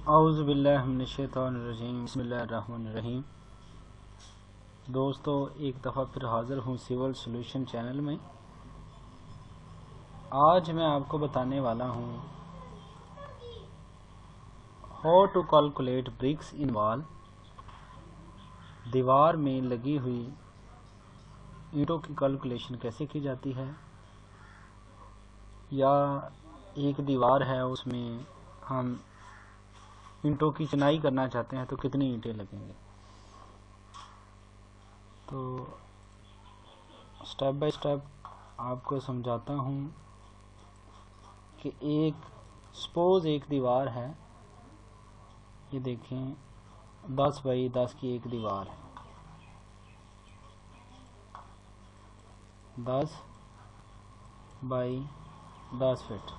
औज़ु बिल्लाहि मिनश्शैतानिर्रजीम बिस्मिल्लाहिर्रहमानिर्रहीम। दोस्तों, एक दफ़ा फिर हाज़िर हूँ सिविल सॉल्यूशन चैनल में। आज मैं आपको बताने वाला हूँ how to calculate bricks in wall. दीवार में लगी हुई ईंटों की कैलकुलेशन कैसे की जाती है, या एक दीवार है उसमें हम ईंटों की चिनाई करना चाहते हैं तो कितनी ईंटें लगेंगे। तो स्टेप बाय स्टेप आपको समझाता हूँ कि सपोज एक दीवार है, ये देखें 10 बाई 10 की एक दीवार है, 10 बाई 10 फीट,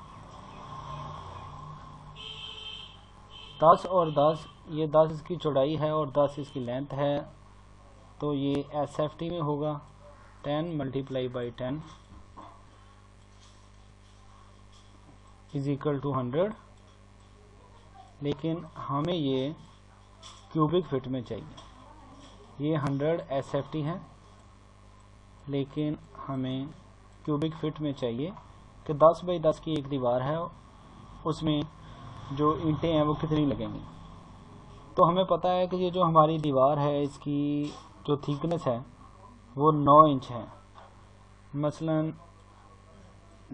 10 और 10, ये 10 इसकी चौड़ाई है और 10 इसकी लेंथ है। तो ये SFT में होगा 10 multiply by 10 is equal to 100। लेकिन हमें ये क्यूबिक फिट में चाहिए। ये 100 SFT है, लेकिन हमें क्यूबिक फिट में चाहिए कि 10 बाई 10 की एक दीवार है, उसमें जो ईंटें हैं वो कितनी लगेंगी। तो हमें पता है कि ये जो हमारी दीवार है, इसकी जो थिकनेस है वो 9 इंच है। मसलन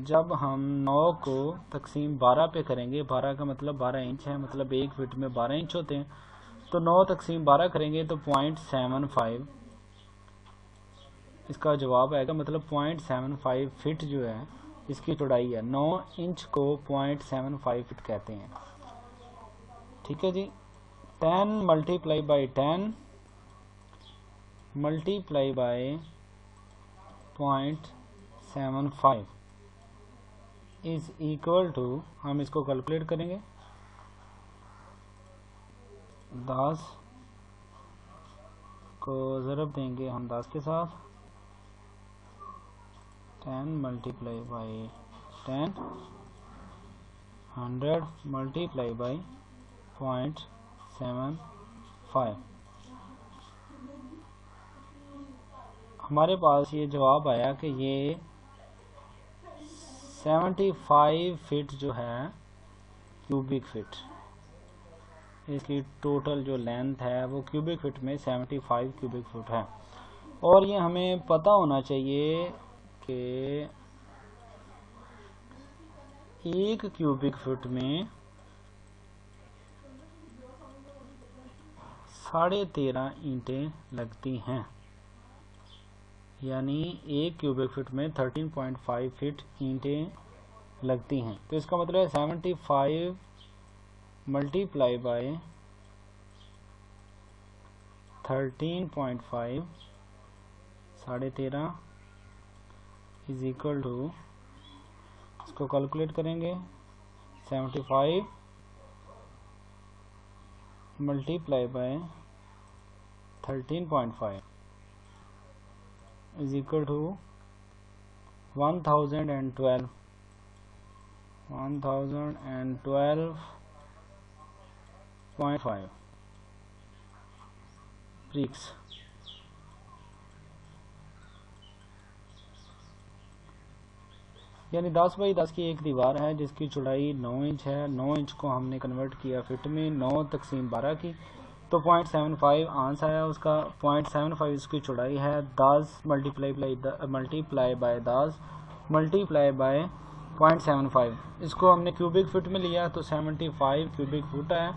जब हम 9 को तकसीम 12 पे करेंगे, 12 का मतलब 12 इंच है, मतलब एक फिट में 12 इंच होते हैं, तो 9 तकसीम 12 करेंगे तो 0.75 इसका जवाब आएगा। मतलब 0.75 फिट जो है इसकी चौड़ाई है। 9 इंच को 0.75 फिट कहते हैं। ठीक है जी। 10 multiply by 10 multiply by 0.75 is equal to, हम इसको कैलकुलेट करेंगे, 10 को ज़रब देंगे हम 10 के साथ, 10 मल्टीप्लाई बाई 10, 100 मल्टीप्लाई बाई 0.75। हमारे पास ये जवाब आया कि ये 75 फिट जो है क्यूबिक फिट, इसकी टोटल जो लेंथ है वो क्यूबिक फिट में 75 क्यूबिक फुट है। और ये हमें पता होना चाहिए कि एक क्यूबिक फुट में 13.5 ईंटें लगती हैं, यानी एक क्यूबिक फुट में 13.5 फीट ईंटें लगती हैं। तो इसका मतलब है 75 multiply by 13.5 13.5 is equal to, इसको कैलकुलेट करेंगे, 75 multiply by 13.5 is equal to 1012 1012.5 bricks. यानी 10 बाई 10 की एक दीवार है जिसकी चौड़ाई 9 इंच है। 9 इंच को हमने कन्वर्ट किया फिट में, 9 तकसीम 12 की, तो 0.75 आंसर आया उसका। 0.75 इसकी चौड़ाई है। 10 मल्टीप्लाई बाय 10 मल्टीप्लाई बाय 0.75, इसको हमने क्यूबिक फुट में लिया तो 75 क्यूबिक फुट है।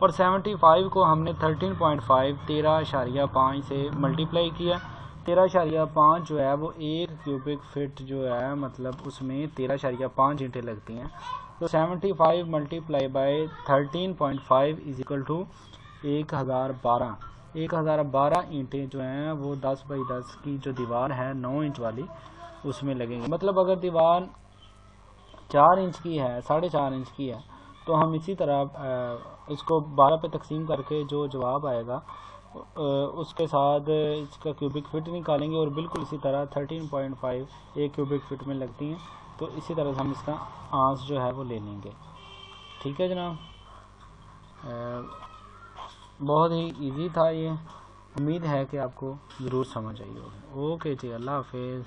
और 75 को हमने 13.5 13.5 से मल्टीप्लाई किया। 13.5 जो है वो एक क्यूबिक फिट जो है, मतलब उसमें 13.5 ईंटें लगती हैं। तो 75 multiply by 13.5 is equal to 1012 ईंटें जो हैं वो 10 बाई 10 की जो दीवार है 9 इंच वाली, उसमें लगेंगे। मतलब अगर दीवार 4 इंच की है, 4.5 इंच की है, तो हम इसी तरह इसको 12 पे तकसीम करके जो जवाब आएगा उसके साथ इसका क्यूबिक फिट निकालेंगे, और बिल्कुल इसी तरह 13.5 एक क्यूबिक फिट में लगती हैं। तो इसी तरह से हम इसका आंसर जो है वो ले लेंगे। ठीक है जनाब। बहुत ही इजी था ये। उम्मीद है कि आपको ज़रूर समझ आई होगी। ओके जी, अल्लाह हाफिज़।